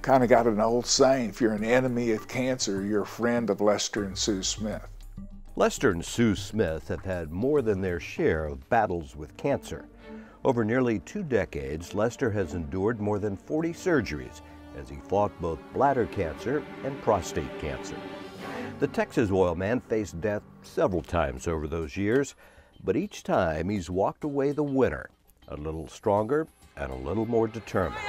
kind of got an old saying, if you're an enemy of cancer, you're a friend of Lester and Sue Smith. Lester and Sue Smith have had more than their share of battles with cancer. Over nearly 2 decades, Lester has endured more than 40 surgeries as he fought both bladder cancer and prostate cancer. The Texas oil man faced death several times over those years, but each time he's walked away the winner, a little stronger and a little more determined.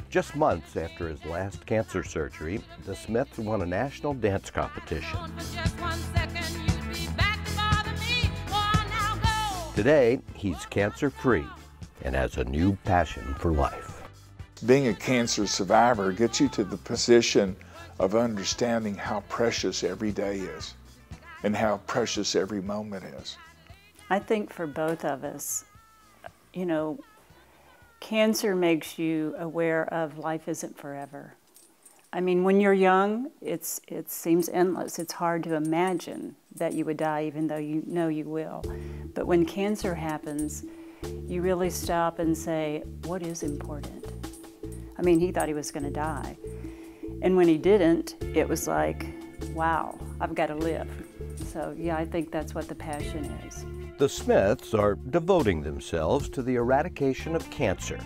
Just months after his last cancer surgery, the Smiths won a national dance competition. Today, he's cancer-free and has a new passion for life. Being a cancer survivor gets you to the position of understanding how precious every day is and how precious every moment is. I think for both of us, you know, cancer makes you aware of life isn't forever. I mean, when you're young, it seems endless. It's hard to imagine that you would die even though you know you will. But when cancer happens, you really stop and say, what is important? I mean, he thought he was going to die. And when he didn't, it was like, wow, I've got to live. So yeah, I think that's what the passion is. The Smiths are devoting themselves to the eradication of cancer.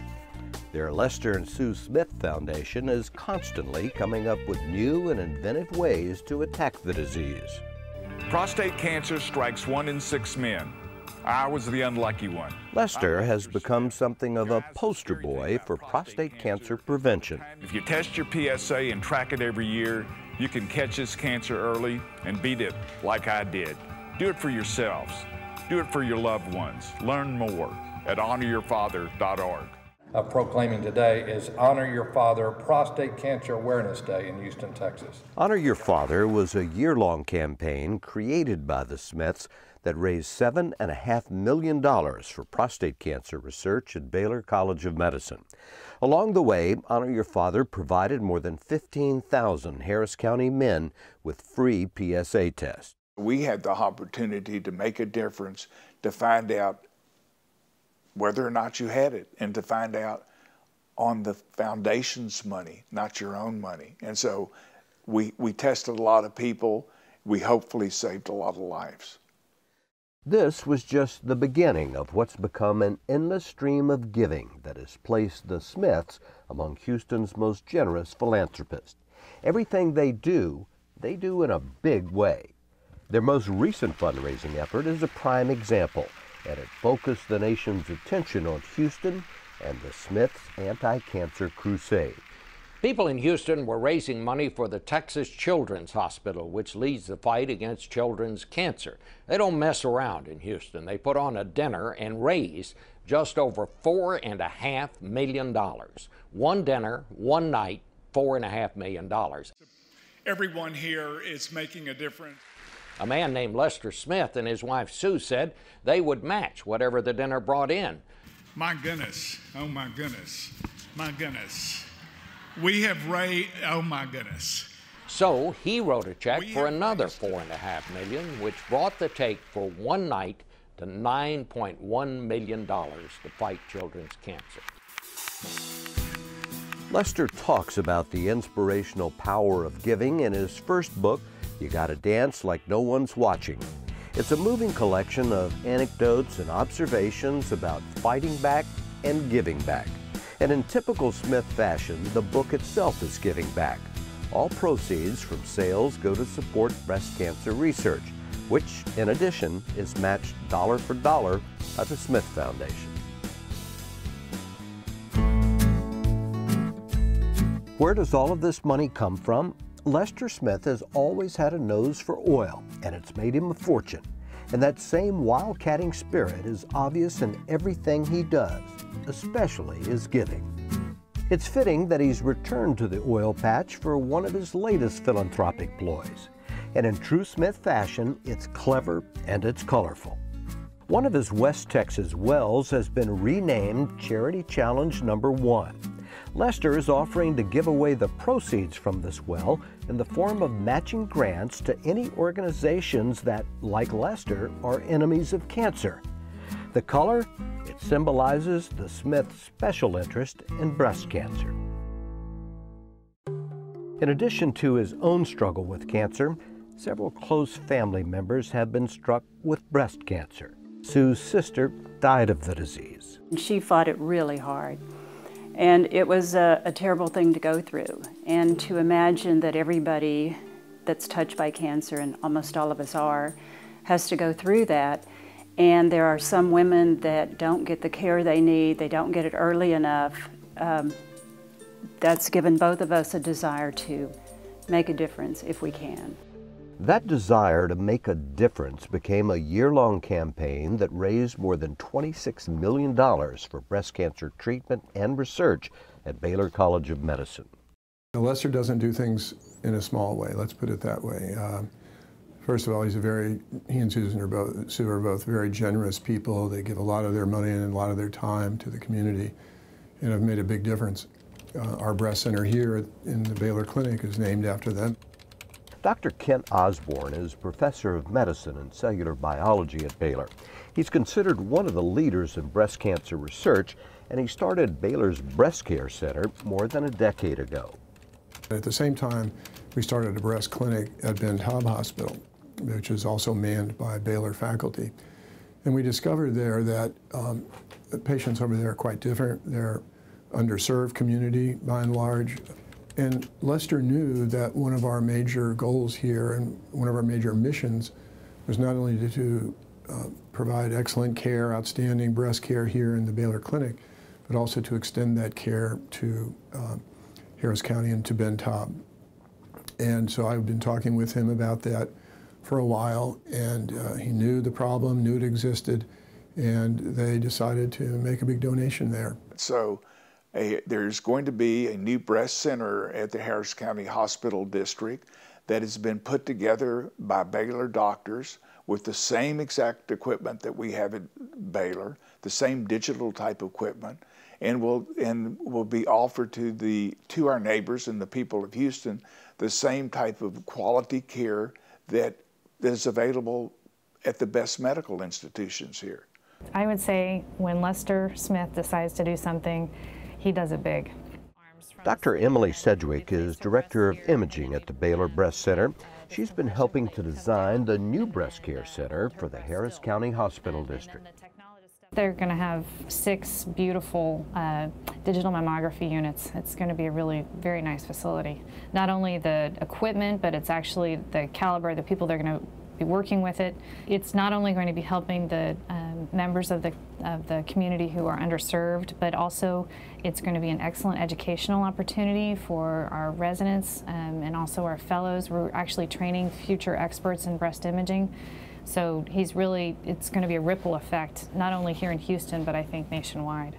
Their Lester and Sue Smith Foundation is constantly coming up with new and inventive ways to attack the disease. Prostate cancer strikes 1 in 6 men. I was the unlucky one. Lester has become something of a poster boy for prostate cancer prevention. If you test your PSA and track it every year, you can catch this cancer early and beat it like I did. Do it for yourselves. Do it for your loved ones. Learn more at honoryourfather.org. Proclaiming today is Honor Your Father Prostate Cancer Awareness Day in Houston, Texas. Honor Your Father was a year-long campaign created by the Smiths that raised $7.5 million for prostate cancer research at Baylor College of Medicine. Along the way, Honor Your Father provided more than 15,000 Harris County men with free PSA tests. We had the opportunity to make a difference, to find out whether or not you had it, and to find out on the foundation's money, not your own money. And so we tested a lot of people. We hopefully saved a lot of lives. This was just the beginning of what's become an endless stream of giving that has placed the Smiths among Houston's most generous philanthropists. Everything they do in a big way. Their most recent fundraising effort is a prime example, and it focused the nation's attention on Houston and the Smiths' anti-cancer crusade. People in Houston were raising money for the Texas Children's Hospital, which leads the fight against children's cancer. They don't mess around in Houston. They put on a dinner and raised just over $4.5 million. One dinner, one night, $4.5 million. Everyone here is making a difference. A man named Lester Smith and his wife Sue said they would match whatever the dinner brought in. My goodness, oh my goodness, my goodness. We have raised, oh my goodness. So he wrote a check for another $4.5 million, which brought the take for one night to $9.1 million to fight children's cancer. Lester talks about the inspirational power of giving in his first book, You Gotta Dance Like No One's Watching. It's a moving collection of anecdotes and observations about fighting back and giving back. And in typical Smith fashion, the book itself is giving back. All proceeds from sales go to support breast cancer research, which, in addition, is matched dollar for dollar by the Smith Foundation. Where does all of this money come from? Lester Smith has always had a nose for oil, and it's made him a fortune. And that same wildcatting spirit is obvious in everything he does, especially his giving. It's fitting that he's returned to the oil patch for one of his latest philanthropic ploys. And in true Smith fashion, it's clever and it's colorful. One of his West Texas wells has been renamed Charity Challenge No. 1. Lester is offering to give away the proceeds from this well in the form of matching grants to any organizations that, like Lester, are enemies of cancer. The color? It symbolizes the Smith special interest in breast cancer. In addition to his own struggle with cancer, several close family members have been struck with breast cancer. Sue's sister died of the disease. She fought it really hard, and it was a terrible thing to go through. And to imagine that everybody that's touched by cancer, and almost all of us are, has to go through that. And there are some women that don't get the care they need, they don't get it early enough. That's given both of us a desire to make a difference if we can. That desire to make a difference became a year-long campaign that raised more than $26 million for breast cancer treatment and research at Baylor College of Medicine. Lester doesn't do things in a small way, let's put it that way. First of all, he and Sue are both very generous people. They give a lot of their money and a lot of their time to the community and have made a big difference. Our breast center here in the Baylor Clinic is named after them. Dr. Kent Osborne is professor of medicine and cellular biology at Baylor. He's considered one of the leaders in breast cancer research, and he started Baylor's Breast Care Center more than a decade ago. At the same time, we started a breast clinic at Ben Taub Hospital, which is also manned by Baylor faculty. And we discovered there that the patients over there are quite different. They're underserved community by and large. And Lester knew that one of our major goals here and one of our major missions was not only to provide excellent care, outstanding breast care here in the Baylor Clinic, but also to extend that care to Harris County and to Ben Taub. And so I've been talking with him about that for a while, and he knew the problem, knew it existed, and they decided to make a big donation there. So there's going to be a new breast center at the Harris County Hospital District that has been put together by Baylor doctors with the same exact equipment that we have at Baylor, the same digital type equipment, and will be offered to our neighbors and the people of Houston the same type of quality care that is available at the best medical institutions here. I would say when Lester Smith decides to do something, he does it big. Dr. Emily Sedgwick is Director of Imaging at the Baylor Breast Center. She's been helping to design the new Breast Care Center for the Harris County Hospital District. They're going to have 6 beautiful digital mammography units. It's going to be a really very nice facility. Not only the equipment, but it's actually the caliber of the people that are going to be working with it. It's not only going to be helping the members of the community who are underserved, but also it's going to be an excellent educational opportunity for our residents and also our fellows. We're actually training future experts in breast imaging. So it's going to be a ripple effect, not only here in Houston, but I think nationwide.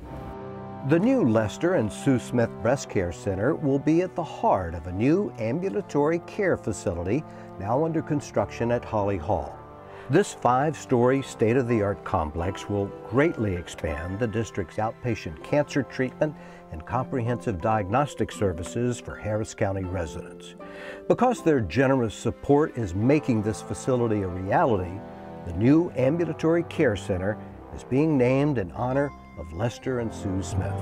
The new Lester and Sue Smith Breast Care Center will be at the heart of a new ambulatory care facility now under construction at Holly Hall. This 5-story state-of-the-art complex will greatly expand the district's outpatient cancer treatment and comprehensive diagnostic services for Harris County residents. Because their generous support is making this facility a reality, the new ambulatory care center is being named in honor of Lester and Sue Smith.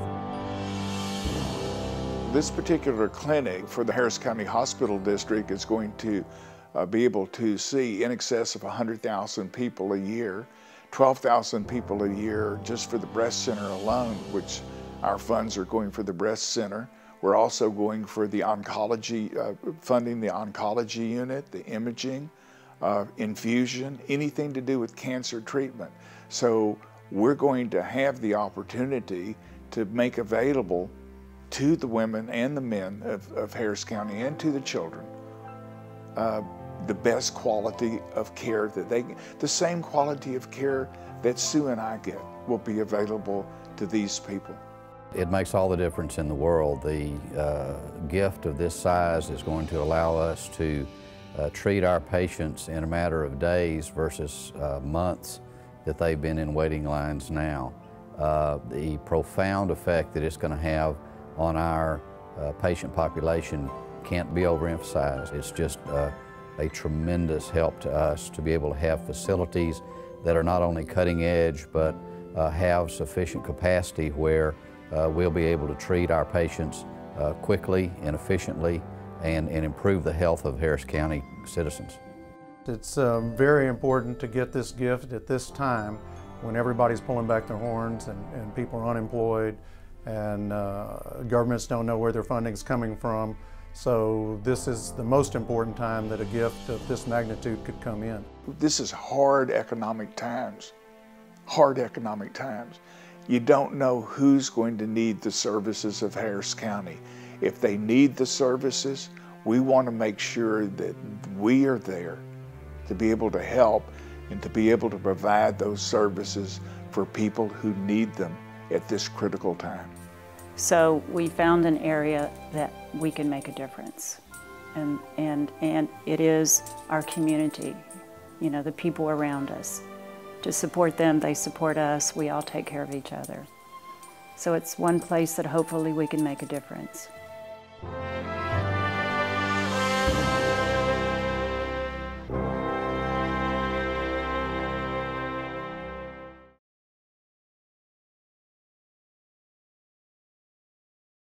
This particular clinic for the Harris County Hospital District is going to be able to see in excess of 100,000 people a year, 12,000 people a year just for the breast center alone, which our funds are going for the breast center. We're also going for the oncology, funding the oncology unit, the imaging, infusion, anything to do with cancer treatment. So we're going to have the opportunity to make available to the women and the men of Harris County and to the children the best quality of care that they get. The same quality of care that Sue and I get will be available to these people. It makes all the difference in the world. The gift of this size is going to allow us to treat our patients in a matter of days versus months that they've been in waiting lines now. The profound effect that it's going to have on our patient population can't be overemphasized. It's just a tremendous help to us to be able to have facilities that are not only cutting edge, but have sufficient capacity where we'll be able to treat our patients quickly and efficiently and improve the health of Harris County citizens. It's very important to get this gift at this time when everybody's pulling back their horns and people are unemployed and governments don't know where their funding's coming from. So this is the most important time that a gift of this magnitude could come in. This is hard economic times, hard economic times. You don't know who's going to need the services of Harris County. If they need the services, we want to make sure that we are there to be able to help and to be able to provide those services for people who need them at this critical time. So we found an area that we can make a difference. And it is our community, you know, the people around us. To support them, they support us, we all take care of each other. So it's one place that hopefully we can make a difference.